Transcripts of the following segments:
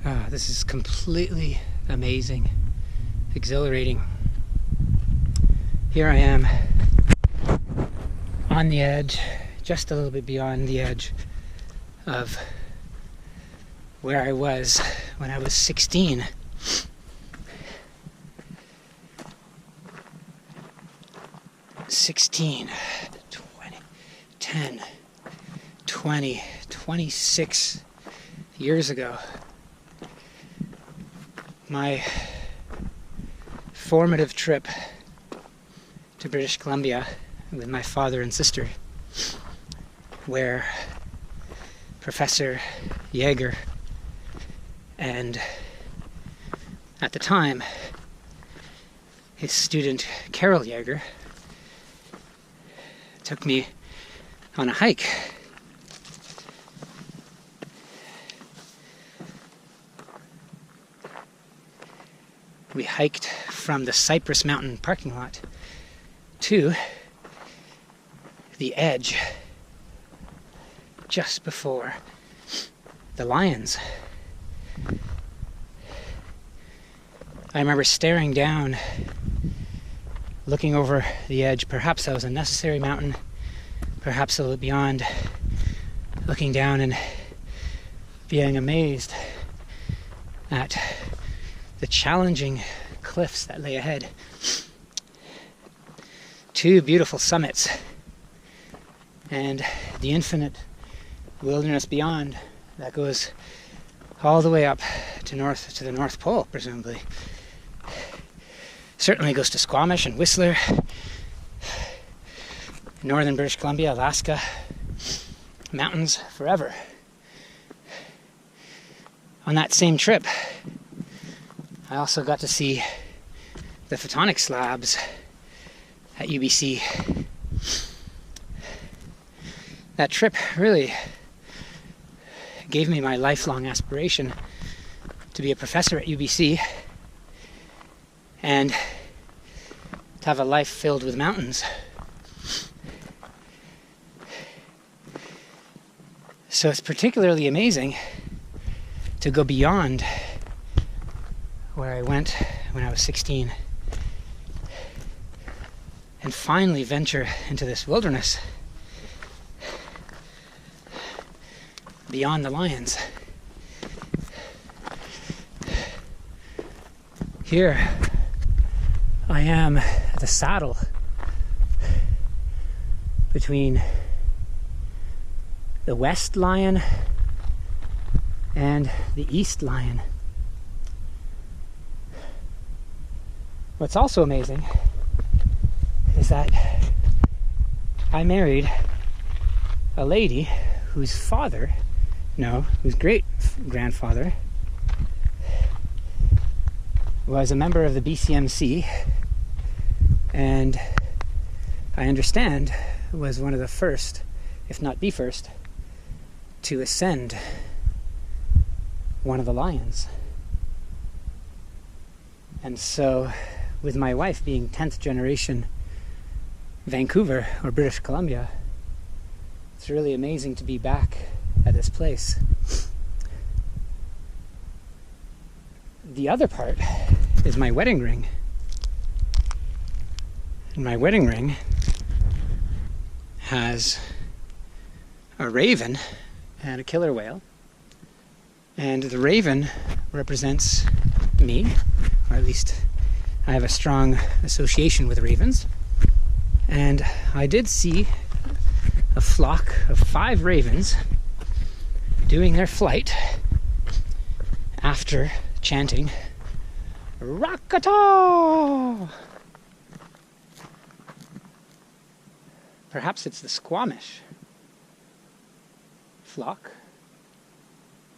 This is completely amazing, exhilarating. Here I am on the edge, just a little bit beyond the edge of where I was when I was 16. 16, 20, 10, 20, 26 years ago. My formative trip to British Columbia with my father and sister, where Professor Yeager and, at the time, his student Carol Yeager took me on a hike. We hiked from the Cypress Mountain parking lot to the edge just before the lions. I remember staring down, looking over the edge. Perhaps that was a necessary mountain, perhaps a little beyond, looking down and being amazed at the challenging cliffs that lay ahead. Two beautiful summits and the infinite wilderness beyond that goes all the way up to the North Pole, presumably. Certainly goes to Squamish and Whistler, northern British Columbia, Alaska, mountains forever. On that same trip, I also got to see the photonic slabs at UBC. That trip really gave me my lifelong aspiration to be a professor at UBC and to have a life filled with mountains. So it's particularly amazing to go beyond where I went when I was 16 and finally venture into this wilderness beyond the lions. Here I am at the saddle between the West Lion and the East Lion. What's also amazing is that I married a lady whose great-grandfather was a member of the BCMC, and I understand was one of the first, if not the first, to ascend one of the lions. And so, with my wife being 10th generation Vancouver or British Columbia, it's really amazing to be back at this place. The other part is my wedding ring. And my wedding ring has a raven and a killer whale. And the raven represents me, or at least I have a strong association with ravens. And I did see a flock of 5 ravens doing their flight after chanting Rakata! Perhaps it's the Squamish flock,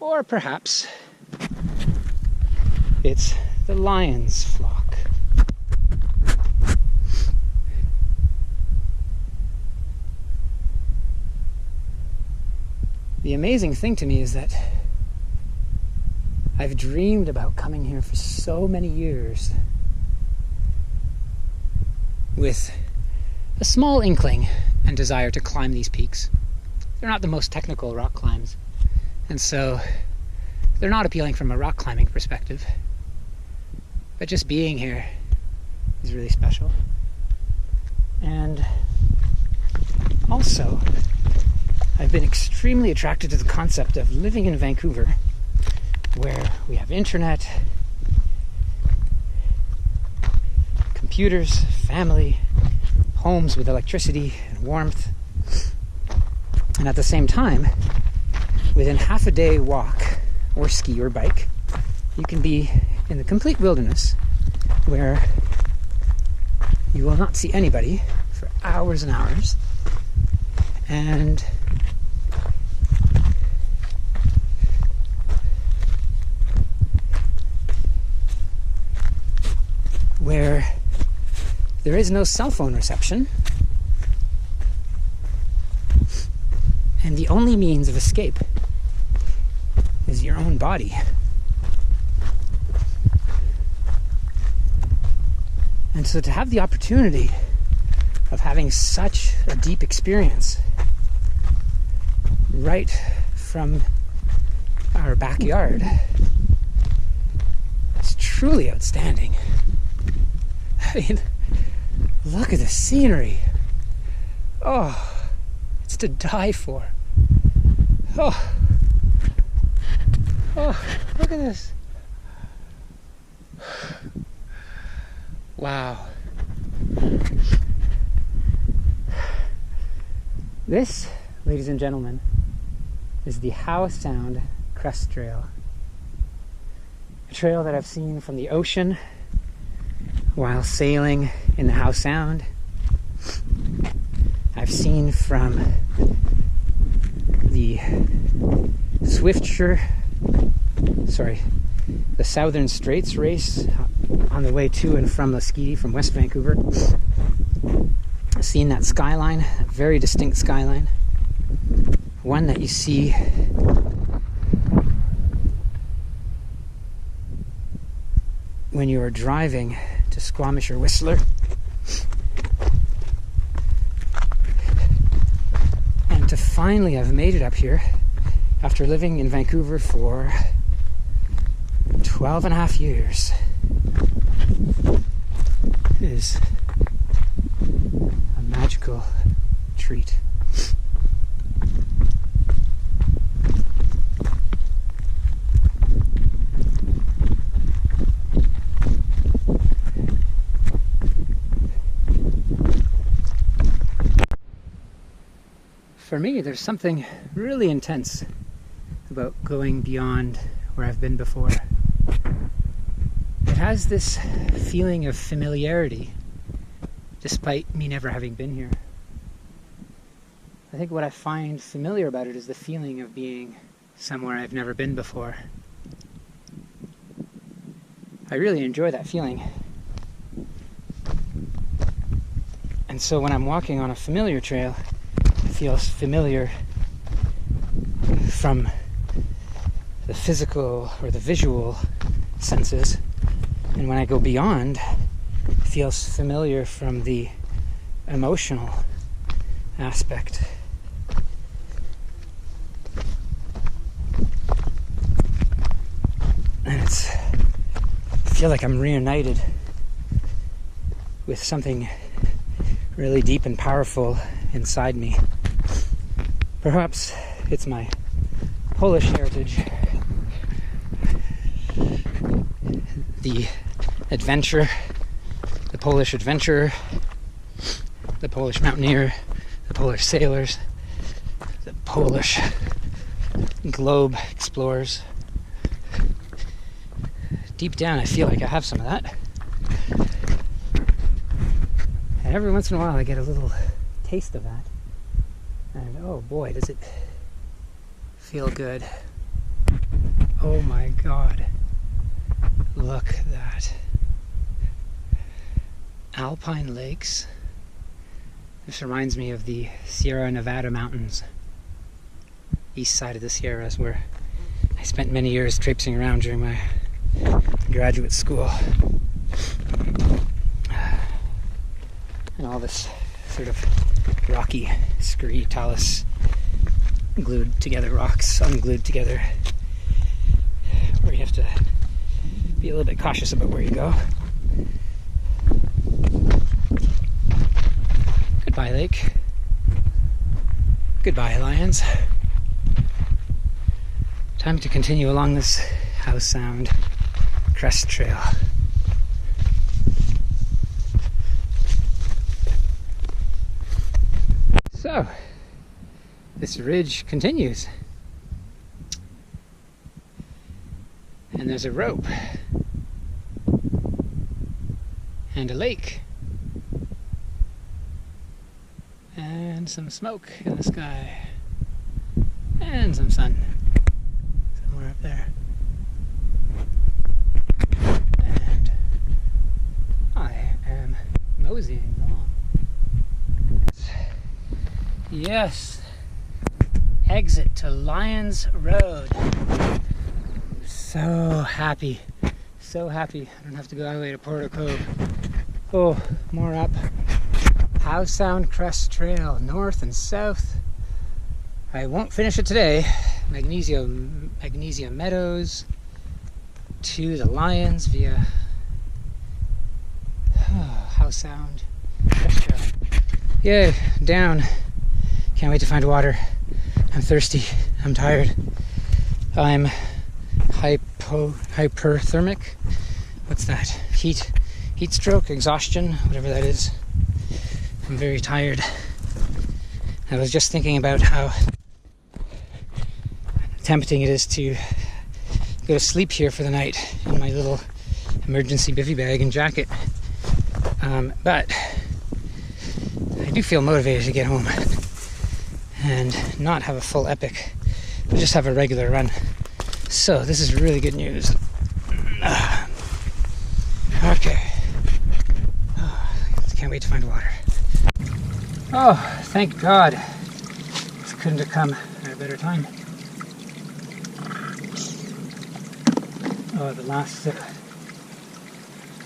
or perhaps it's the lion's flock. The amazing thing to me is that I've dreamed about coming here for so many years with a small inkling and desire to climb these peaks. They're not the most technical rock climbs, and so they're not appealing from a rock climbing perspective, but just being here is really special. And also, I've been extremely attracted to the concept of living in Vancouver, where we have internet, computers, family, homes with electricity and warmth, and at the same time, within half a day walk or ski or bike, you can be in the complete wilderness where you will not see anybody for hours and hours, and where there is no cell phone reception, and the only means of escape is your own body. And so to have the opportunity of having such a deep experience right from our backyard is truly outstanding. I mean, look at the scenery. Oh, it's to die for. Oh, look at this. Wow. This, ladies and gentlemen, is the Howe Sound Crest Trail. A trail that I've seen from the ocean while sailing in the Howe Sound. I've seen from the the Southern Straits race on the way to and from Lasqueti from West Vancouver. I've seen that skyline, that very distinct skyline. One that you see when you are driving to Squamish or Whistler. And to finally have made it up here after living in Vancouver for 12 and a half years is a magical treat. For me, there's something really intense about going beyond where I've been before. It has this feeling of familiarity, despite me never having been here. I think what I find familiar about it is the feeling of being somewhere I've never been before. I really enjoy that feeling. And so when I'm walking on a familiar trail, it feels familiar from the physical or the visual senses. And when I go beyond, it feels familiar from the emotional aspect. And I feel like I'm reunited with something really deep and powerful inside me. Perhaps it's my Polish heritage, the adventure, the Polish adventurer, the Polish mountaineer, the Polish sailors, the Polish globe explorers. Deep down, I feel like I have some of that. And every once in a while, I get a little taste of that. And oh boy, does it feel good. Oh my God. Look at that. Alpine lakes. This reminds me of the Sierra Nevada mountains. East side of the Sierras, where I spent many years traipsing around during my graduate school. And all this sort of rocky, scree, talus, glued together rocks, unglued together. have to be a little bit cautious about where you go. Goodbye, lake. Goodbye, lions. Time to continue along this Howe Sound Crest Trail. So, this ridge continues. And there's a rope. And a lake. And some smoke in the sky. And some sun. Somewhere up there. And I am moseying along. Yes. Exit to Lyons Road. So happy. So happy. I don't have to go all the way to Porter Cove. Oh, more up. Howe Sound Crest Trail, north and south. I won't finish it today. Magnesia Meadows to the Lions via Howe Sound Crest Trail. Yay, down. Can't wait to find water. I'm thirsty. I'm tired. I'm hyperthermic. What's that? Heat stroke, exhaustion, whatever that is. I'm very tired. I was just thinking about how tempting it is to go to sleep here for the night in my little emergency bivvy bag and jacket. But I do feel motivated to get home and not have a full epic, but just have a regular run. So this is really good news. Okay. Can't wait to find water. Oh, thank God. This couldn't have come at a better time. Oh, the last sip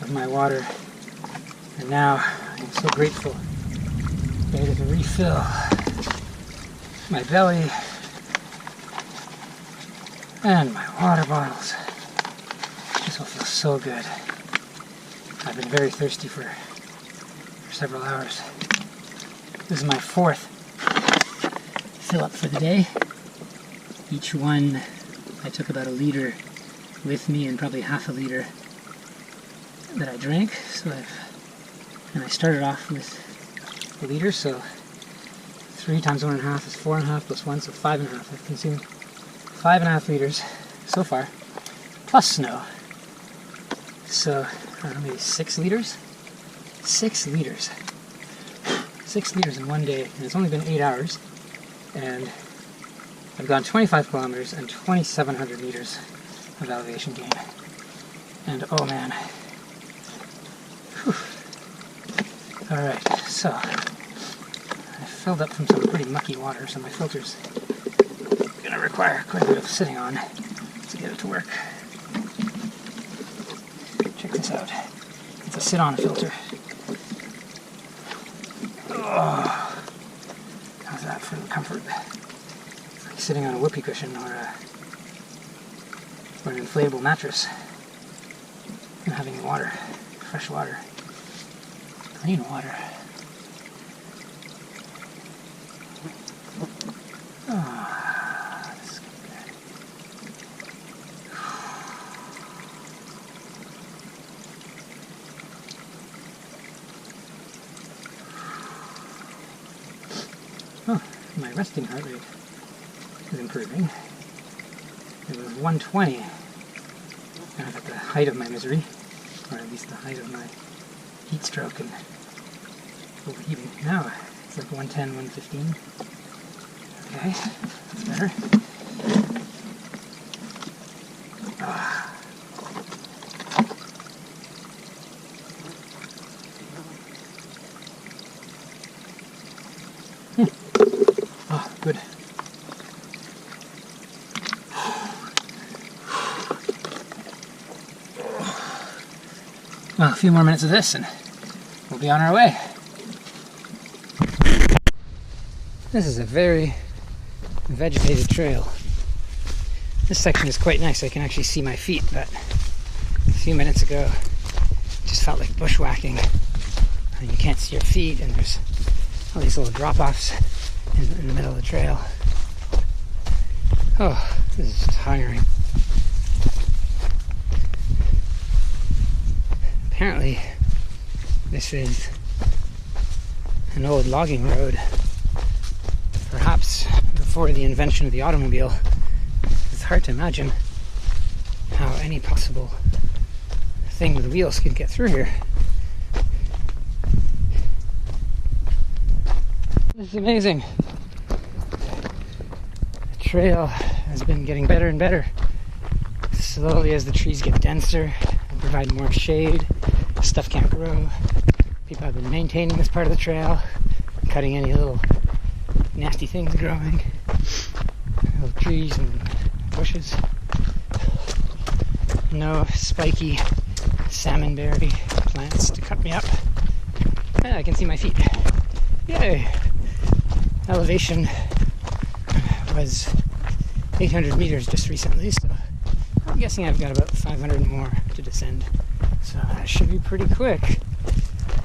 of my water. And now I'm so grateful that I get to refill my belly and my water bottles. This will feel so good. I've been very thirsty for several hours. This is my fourth fill up for the day. Each one I took about a liter with me and probably half a liter that I drank. And I started off with a liter, so 3 times 1.5 is 4.5 plus 1, so 5.5. I've consumed 5.5 liters so far, plus snow. So, I don't know, maybe 6 liters? 6 liters. 6 liters in one day, and it's only been 8 hours, and I've gone 25 kilometers and 2,700 meters of elevation gain. And oh man. Alright, so I filled up from some pretty mucky water, so my filter's gonna require quite a bit of sitting on to get it to work. Check this out. It's a sit-on filter. Oh, how's that for the comfort? It's like sitting on a whoopee cushion or an inflatable mattress and having water, fresh water, clean water. Oh, this is good. Oh, my resting heart rate is improving. It was 120 kind of at the height of my misery, or at least the height of my heat stroke and overheating. Now it's like 110, 115. Okay, that's better. Oh, good. Well, a few more minutes of this and we'll be on our way. This is a very vegetated trail. This section is quite nice. I can actually see my feet, but a few minutes ago it just felt like bushwhacking. And you can't see your feet, and there's all these little drop-offs in the middle of the trail. Oh, this is tiring. Apparently, this is an old logging road, perhaps before the invention of the automobile. It's hard to imagine how any possible thing with wheels could get through here. This is amazing. The trail has been getting better and better. Slowly as the trees get denser and provide more shade, stuff can't grow. People have been maintaining this part of the trail, cutting any little nasty things growing. Little trees and bushes. No spiky salmonberry plants to cut me up. And I can see my feet. Yay! Elevation was 800 meters just recently, so I'm guessing I've got about 500 more to descend. So that should be pretty quick.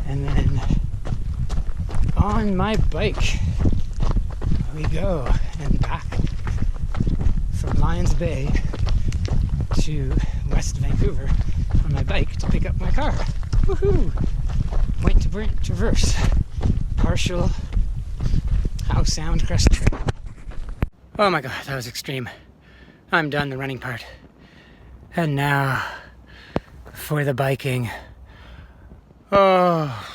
And then on my bike we go, and back from Lions Bay to West Vancouver on my bike to pick up my car. Woohoo! Point to Brent Traverse. Partial Howe Sound Crest Trail. Oh my god, that was extreme. I'm done the running part. And now for the biking. Oh,